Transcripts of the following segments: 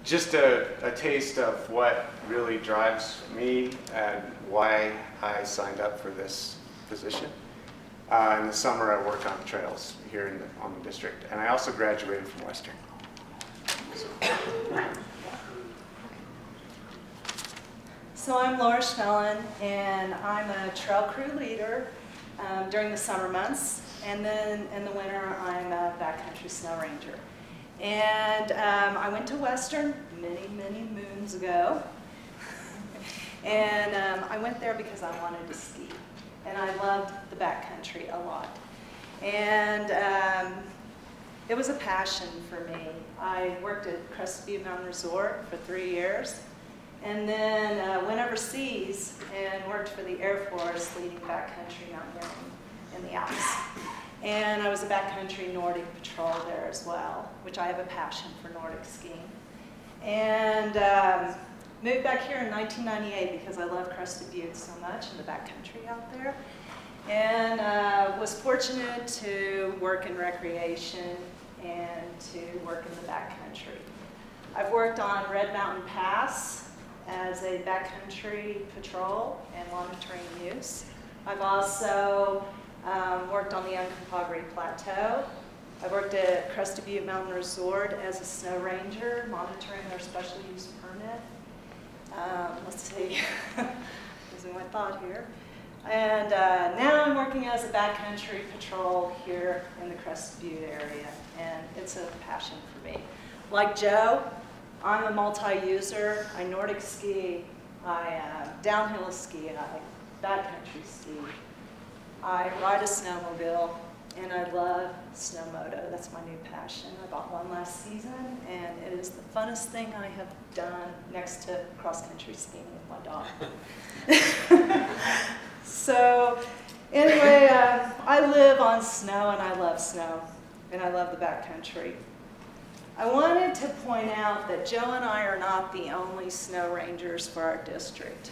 just a taste of what really drives me and why I signed up for this position. In the summer, I work on trails here on the district, and I also graduated from Western. So I'm Laura Schmellen, and I'm a trail crew leader during the summer months, and then in the winter, I'm a backcountry snow ranger. And I went to Western many, many moons ago, and I went there because I wanted to ski, and I loved the backcountry a lot. And it was a passion for me. I worked at Crested Butte Mountain Resort for 3 years, and then went overseas and worked for the Air Force leading backcountry mountaineering in the Alps. And I was a backcountry Nordic patrol there as well, which I have a passion for Nordic skiing. And moved back here in 1998 because I love Crested Butte so much and the backcountry out there. And was fortunate to work in recreation and to work in the backcountry. I've worked on Red Mountain Pass as a backcountry patrol and monitoring use. I've also worked on the Uncompahgre Plateau. I worked at Crested Butte Mountain Resort as a snow ranger, monitoring their special use permit. Let's see, losing my thought here. And now I'm working as a backcountry patrol here in the Crested Butte area, and it's a passion for me. Like Joe, I'm a multi-user. I Nordic ski, I downhill ski, I backcountry ski. I ride a snowmobile, and I love snowmoto. That's my new passion. I bought one last season, and it is the funnest thing I have done next to cross-country skiing with my dog. So anyway, I live on snow, and I love snow, and I love the backcountry. I wanted to point out that Joe and I are not the only snow rangers for our district.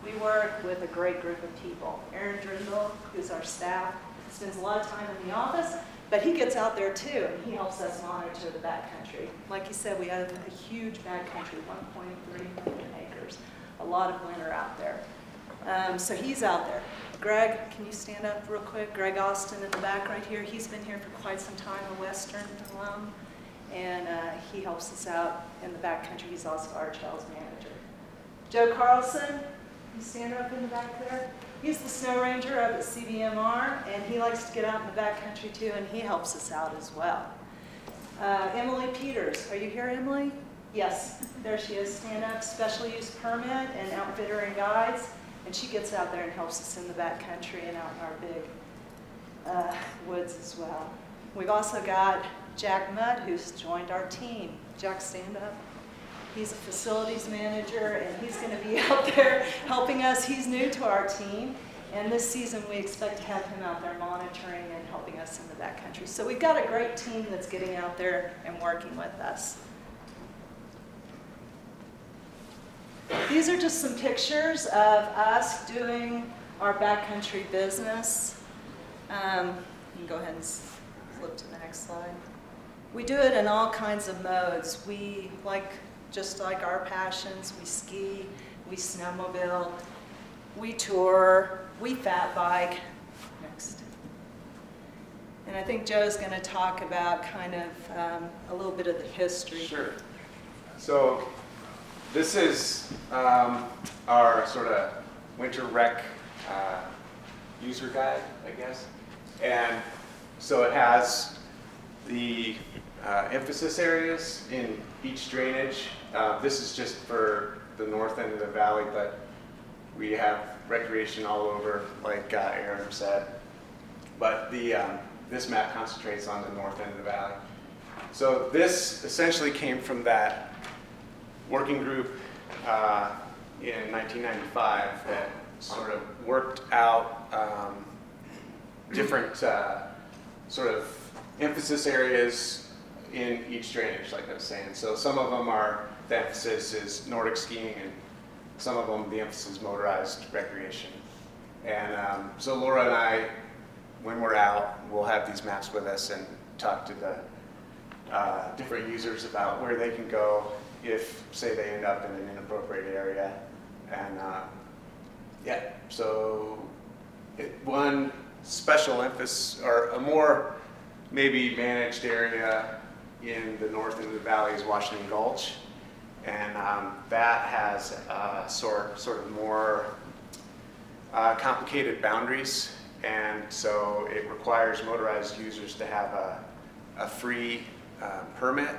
We work with a great group of people. Aaron Drindle, who's our staff, spends a lot of time in the office, but he gets out there too, and he helps us monitor the backcountry. Like he said, we have a huge backcountry, 1.3 million acres, a lot of winter out there. So he's out there. Greg, can you stand up real quick? Greg Austin in the back right here. He's been here for quite some time, a Western alum, and he helps us out in the backcountry. He's also our trails manager. Joe Carlson, you stand up in the back there. He's the snow ranger up at CBMR, and he likes to get out in the backcountry too, and he helps us out as well. Emily Peters, are you here, Emily? Yes, there she is. Stand up, special use permit and outfitter and guides, and she gets out there and helps us in the backcountry and out in our big woods as well. We've also got Jack Mudd, who's joined our team. Jack, stand up. He's a facilities manager, and he's going to be out there helping us. He's new to our team, and this season we expect to have him out there monitoring and helping us in the backcountry. So we've got a great team that's getting out there and working with us. These are just some pictures of us doing our backcountry business. You can go ahead and flip to the next slide. We do it in all kinds of modes. We just like our passions, we ski, we snowmobile, we tour, we fat bike. Next. And I think Joe's going to talk about kind of a little bit of the history. Sure. So this is our sort of winter rec user guide, I guess. And so it has the emphasis areas in each drainage. This is just for the north end of the valley, but we have recreation all over, like Aaron said. But this map concentrates on the north end of the valley. So this essentially came from that working group in 1995 that sort of worked out different sort of emphasis areas in each drainage, like I was saying. So some of them are, the emphasis is Nordic skiing, and some of them the emphasis is motorized recreation. And so Laura and I, when we're out, we'll have these maps with us and talk to the different users about where they can go if, say, they end up in an inappropriate area. And yeah, so one special emphasis, or a more maybe managed area in the north end of the valley is Washington Gulch. And that has sort of more complicated boundaries. And so it requires motorized users to have a free permit,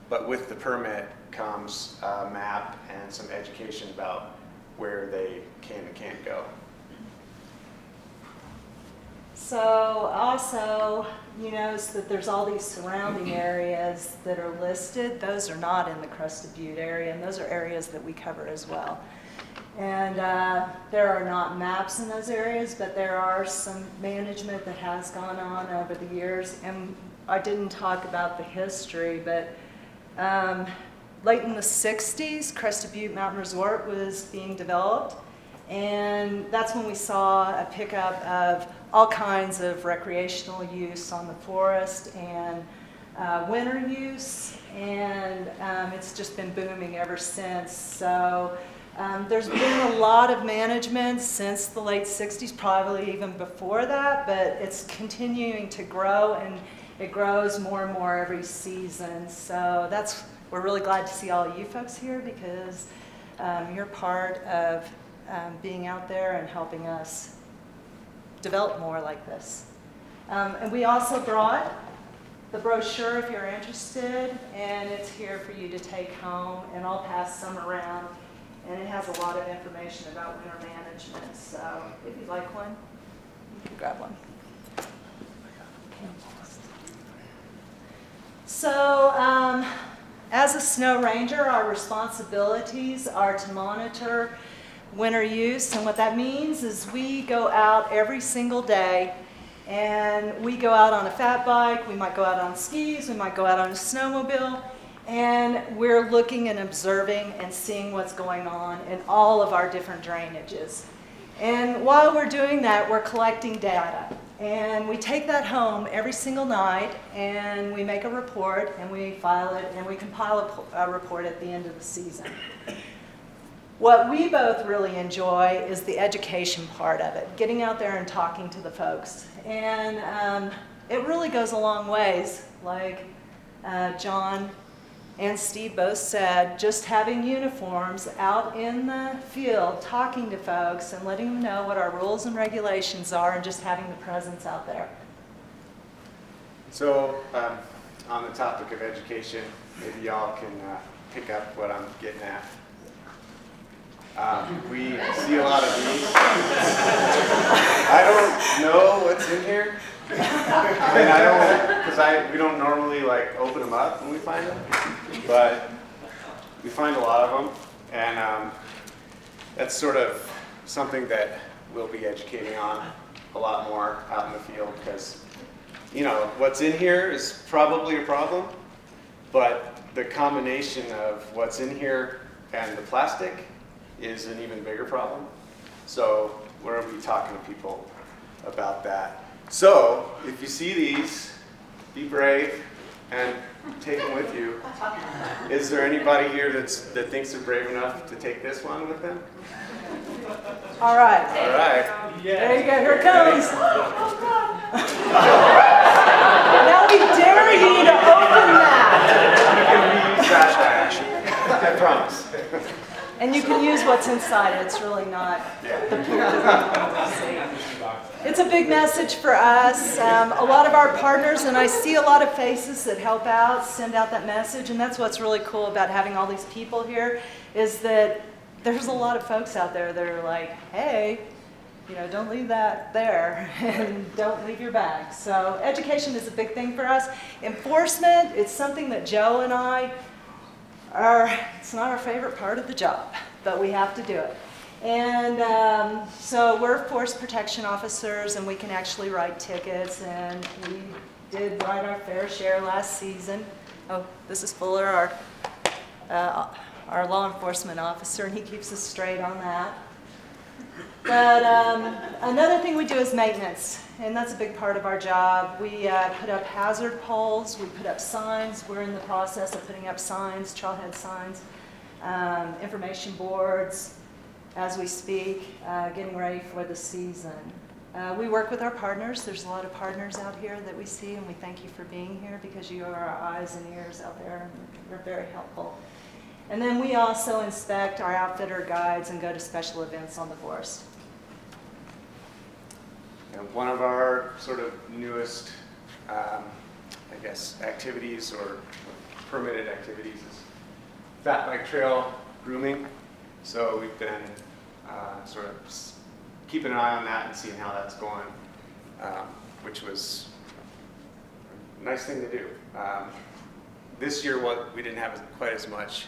but with the permit comes a map and some education about where they can and can't go. So also, you notice that there's all these surrounding areas that are listed. Those are not in the Crested Butte area, and those are areas that we cover as well. And there are not maps in those areas, but there are some management that has gone on over the years. And I didn't talk about the history, but late in the 60s, Crested Butte Mountain Resort was being developed. And that's when we saw a pickup of all kinds of recreational use on the forest and winter use. And it's just been booming ever since. So there's been a lot of management since the late 60s, probably even before that, but it's continuing to grow, and it grows more and more every season. So we're really glad to see all of you folks here, because you're part of being out there and helping us develop more like this. And we also brought the brochure if you're interested, and it's here for you to take home, and I'll pass some around. And it has a lot of information about winter management, so if you'd like one, you can grab one. So as a snow ranger, our responsibilities are to monitor winter use, and what that means is we go out every single day, and we go out on a fat bike, we might go out on skis, we might go out on a snowmobile, and we're looking and observing and seeing what's going on in all of our different drainages. And while we're doing that, we're collecting data. And we take that home every single night, and we make a report, and we file it, and we compile a report at the end of the season. What we both really enjoy is the education part of it, getting out there and talking to the folks. And it really goes a long ways. Like John and Steve both said, just having uniforms out in the field, talking to folks and letting them know what our rules and regulations are, and just having the presence out there. So on the topic of education, maybe y'all can pick up what I'm getting at. We see a lot of these. I don't know what's in here. I mean, I don't, because we don't normally like open them up when we find them, but we find a lot of them, and that's sort of something that we'll be educating on a lot more out in the field, because, you know, what's in here is probably a problem, but the combination of what's in here and the plastic is an even bigger problem. So we're going to be talking to people about that. So if you see these, be brave and take them with you. Is there anybody here that thinks they're brave enough to take this one with them? All right. All right. There you go. Here it comes. Now we dare you to open that. You can reuse that action. I promise. And you can use what's inside it. It's really not the poop that we want to see. It's a big message for us. A lot of our partners, and I see a lot of faces that help out, send out that message, and that's what's really cool about having all these people here, is that there's a lot of folks out there that are like, hey, you know, don't leave that there, and don't leave your bag. So education is a big thing for us. Enforcement, it's something that Joe and I it's not our favorite part of the job, but we have to do it. And so we're force protection officers, and we can actually write tickets, and we did write our fair share last season. Oh, this is Fuller, our law enforcement officer, and he keeps us straight on that. But another thing we do is maintenance, and that's a big part of our job. We put up hazard poles, we put up signs. We're in the process of putting up signs, trailhead signs, information boards as we speak, getting ready for the season. We work with our partners. There's a lot of partners out here that we see, and we thank you for being here because you are our eyes and ears out there, and you're very helpful. And then we also inspect our outfitter guides and go to special events on the forest. And one of our sort of newest, I guess, activities or permitted activities is fat bike trail grooming. So we've been sort of keeping an eye on that and seeing how that's going, which was a nice thing to do. This year, we didn't have quite as much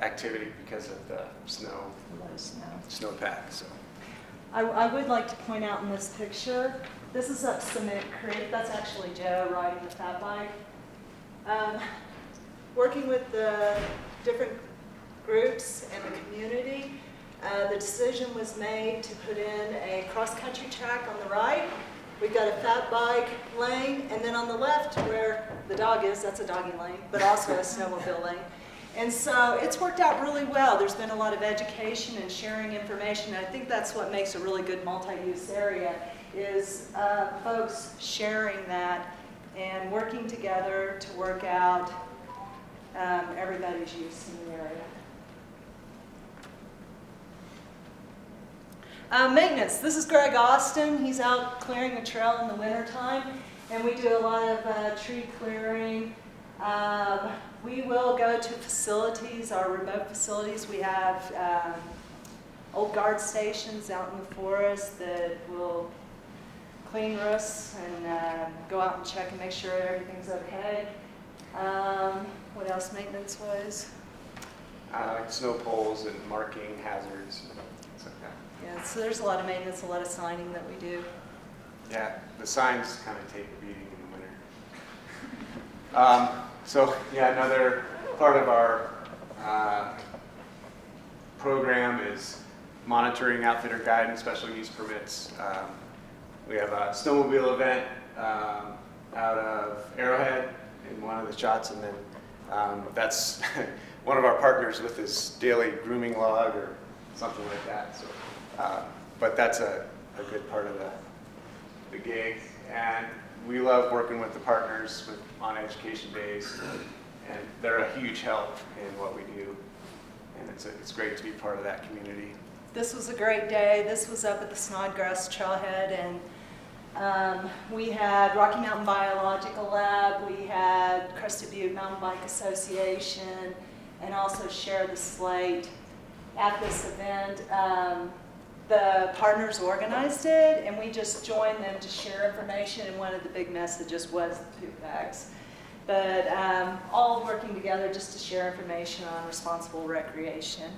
activity because of the snowpack. So I would like to point out in this picture, this is up Cement Creek. That's actually Joe riding the fat bike. Working with the different groups and the community, the decision was made to put in a cross-country track on the right. We've got a fat bike lane, and then on the left where the dog is, that's a doggy lane, but also a snowmobile lane. And so it's worked out really well. There's been a lot of education and sharing information. And I think that's what makes a really good multi-use area is folks sharing that and working together to work out everybody's use in the area. Maintenance. This is Greg Austin. He's out clearing a trail in the wintertime, and we do a lot of tree clearing. We will go to facilities, our remote facilities. We have old guard stations out in the forest that will clean roofs and go out and check and make sure everything's okay. What else maintenance-wise? Like snow poles and marking hazards and things like that. Yeah, so there's a lot of maintenance, a lot of signing that we do. Yeah, the signs kind of take a beating in the winter. So yeah, another part of our program is monitoring outfitter guide and special use permits. We have a snowmobile event out of Arrowhead in one of the shots, and then that's one of our partners with his daily grooming log or something like that. So, but that's a good part of the gig, and we love working with the partners on education days, and they're a huge help in what we do, and it's great to be part of that community. This was a great day. This was up at the Snodgrass Trailhead, and we had Rocky Mountain Biological Lab, we had Crested Butte Mountain Bike Association, and also Share the Slate at this event. The partners organized it, and we just joined them to share information, and one of the big messages was the poop bags. But all working together just to share information on responsible recreation.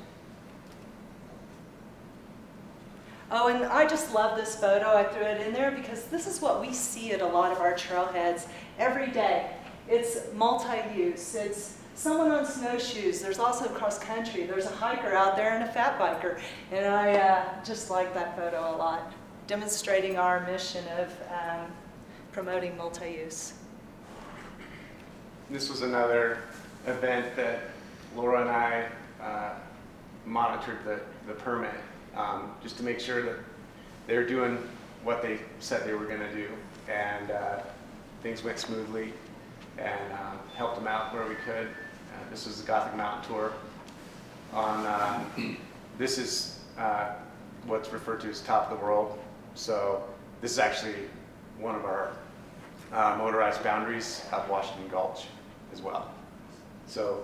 Oh, and I just love this photo. I threw it in there because this is what we see at a lot of our trailheads every day. It's multi-use. It's someone on snowshoes. There's also cross-country. There's a hiker out there and a fat biker. And I just like that photo a lot, demonstrating our mission of promoting multi-use. This was another event that Laura and I monitored the permit just to make sure that they're doing what they said they were going to do, and things went smoothly, and helped them out where we could. This was the Gothic Mountain Tour. This is what's referred to as top of the world. So this is actually one of our motorized boundaries of Washington Gulch as well. So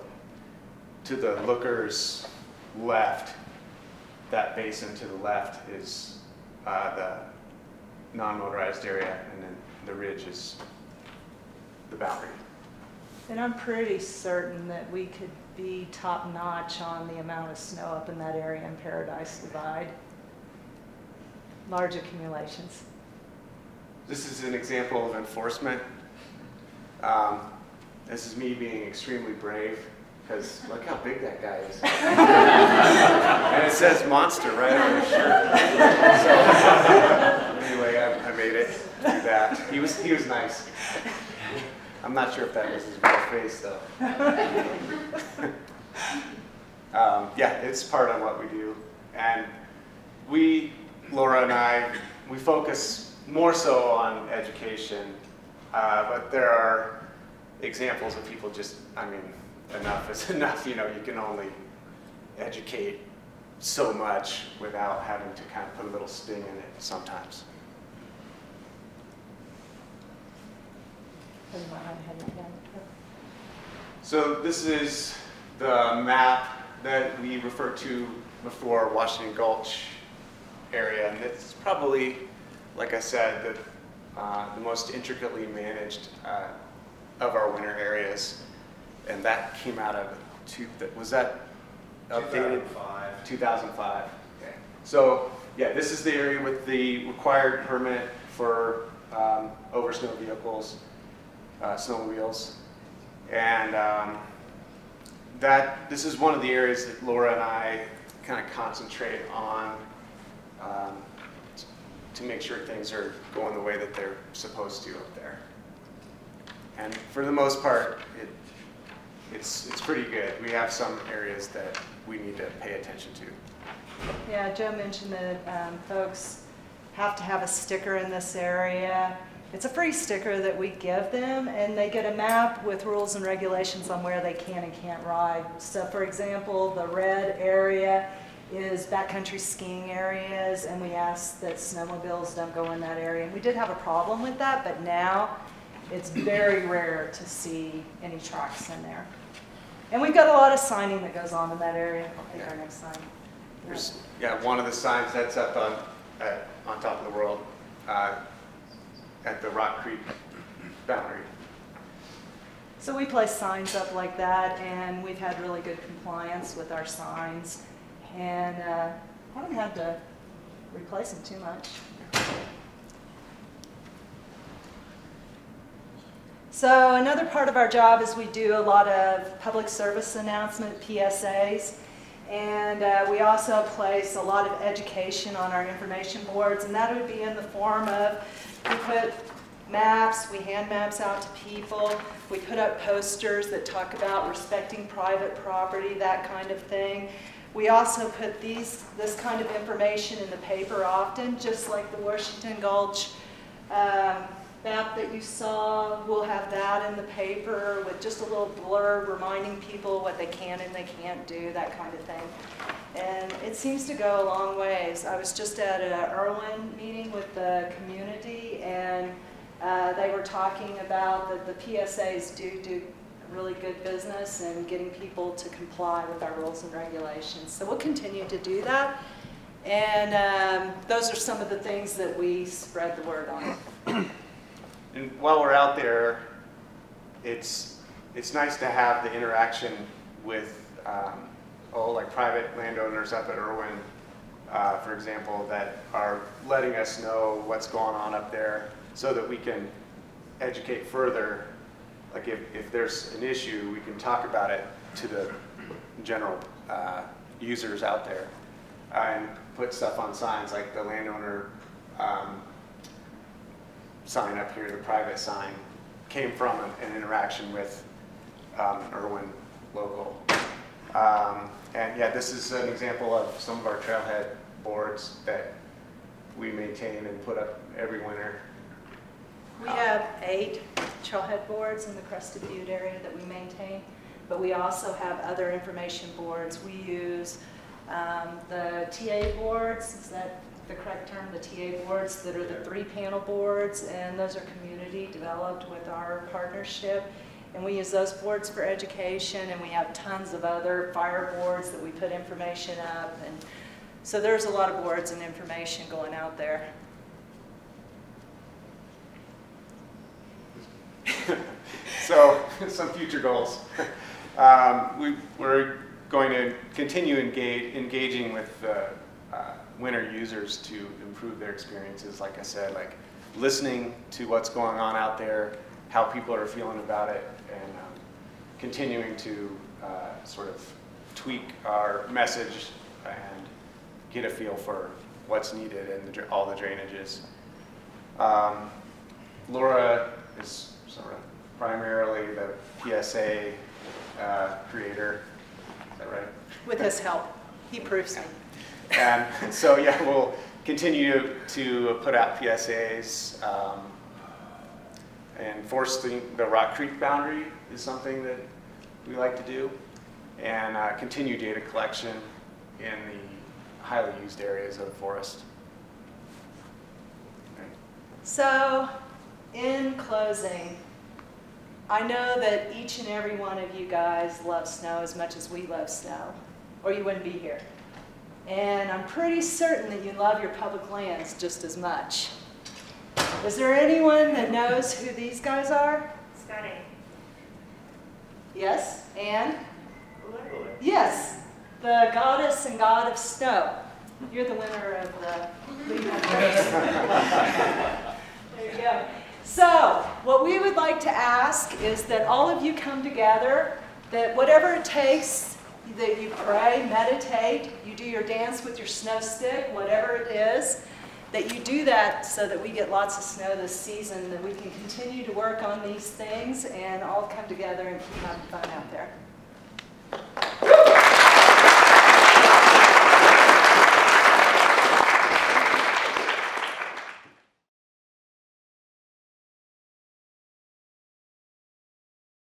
to the looker's left, that basin to the left is the non-motorized area, and then the ridge is the boundary. And I'm pretty certain that we could be top-notch on the amount of snow up in that area in Paradise Divide. Large accumulations. This is an example of enforcement. This is me being extremely brave because look how big that guy is. And it says monster right on his shirt. So anyway, I made it do that. He was nice. I'm not sure if that was his real face though. Yeah, it's part of what we do. And Laura and I, we focus more so on education, but there are examples of people just, I mean, enough is enough. You know, you can only educate so much without having to kind of put a little sting in it sometimes. So this is the map that we referred to before, Washington Gulch area, and it's probably, like I said, the most intricately managed of our winter areas, and that came out of, was that updated? 2005. 2005. Okay. So yeah, this is the area with the required permit for over snow vehicles, snowmobiles, and this is one of the areas that Laura and I kind of concentrate on to make sure things are going the way that they're supposed to up there. And for the most part, it's pretty good. We have some areas that we need to pay attention to. Yeah, Joe mentioned that folks have to have a sticker in this area. It's a free sticker that we give them, and they get a map with rules and regulations on where they can and can't ride. So for example, the red area is backcountry skiing areas, and we ask that snowmobiles don't go in that area. And we did have a problem with that, but now it's very rare to see any tracks in there. And we've got a lot of signing that goes on in that area. I think our next sign. There's, one of the signs that's up on top of the world at the Rock Creek boundary. So we place signs up like that, and we've had really good compliance with our signs, and haven't had to replace them too much. So another part of our job is we do a lot of public service announcement, PSAs, and we also place a lot of education on our information boards, and that would be in the form of, we put maps, we hand maps out to people, we put up posters that talk about respecting private property, that kind of thing. We also put this kind of information in the paper often, just like the Washington Gulch map that you saw. We'll have that in the paper with just a little blurb reminding people what they can and they can't do, that kind of thing. And it seems to go a long ways. I was just at an Irwin meeting with the community, and they were talking about that the PSAs do really good business in getting people to comply with our rules and regulations. So we'll continue to do that. And those are some of the things that we spread the word on. And while we're out there, it's nice to have the interaction with like private landowners up at Irwin, for example, that are letting us know what's going on up there so that we can educate further. Like if there's an issue, we can talk about it to the general users out there and put stuff on signs like the landowner sign up here, the private sign, came from an interaction with an Irwin local. And yeah, this is an example of some of our trailhead boards that we maintain and put up every winter. We have 8 trailhead boards in the Crested Butte area that we maintain, but we also have other information boards. We use the TA boards, is that the correct term, the TA boards that are the 3-panel boards, and those are community developed with our partnership. And we use those boards for education, and we have tons of other fire boards that we put information up. And so there's a lot of boards and information going out there. So some future goals. We're going to continue engaging with winter users to improve their experiences, like I said, like listening to what's going on out there, how people are feeling about it, and continuing to sort of tweak our message and get a feel for what's needed in all the drainages. Laura is sort of primarily the PSA creator. Is that right? With his help. He proofs me. And so, yeah, we'll continue to put out PSAs. Enforcing the Rock Creek boundary is something that we like to do. And continue data collection in the highly used areas of the forest. Okay. So, in closing, I know that each and every one of you guys love snow as much as we love snow, or you wouldn't be here. And I'm pretty certain that you love your public lands just as much. Is there anyone that knows who these guys are? Scotty. Yes, and? Yes, the goddess and god of snow. You're the winner of the lead. There you go. So, what we would like to ask is that all of you come together, that whatever it takes, that you pray, meditate, you do your dance with your snow stick, whatever it is, that you do that so that we get lots of snow this season, that we can continue to work on these things and all come together and keep having fun out there.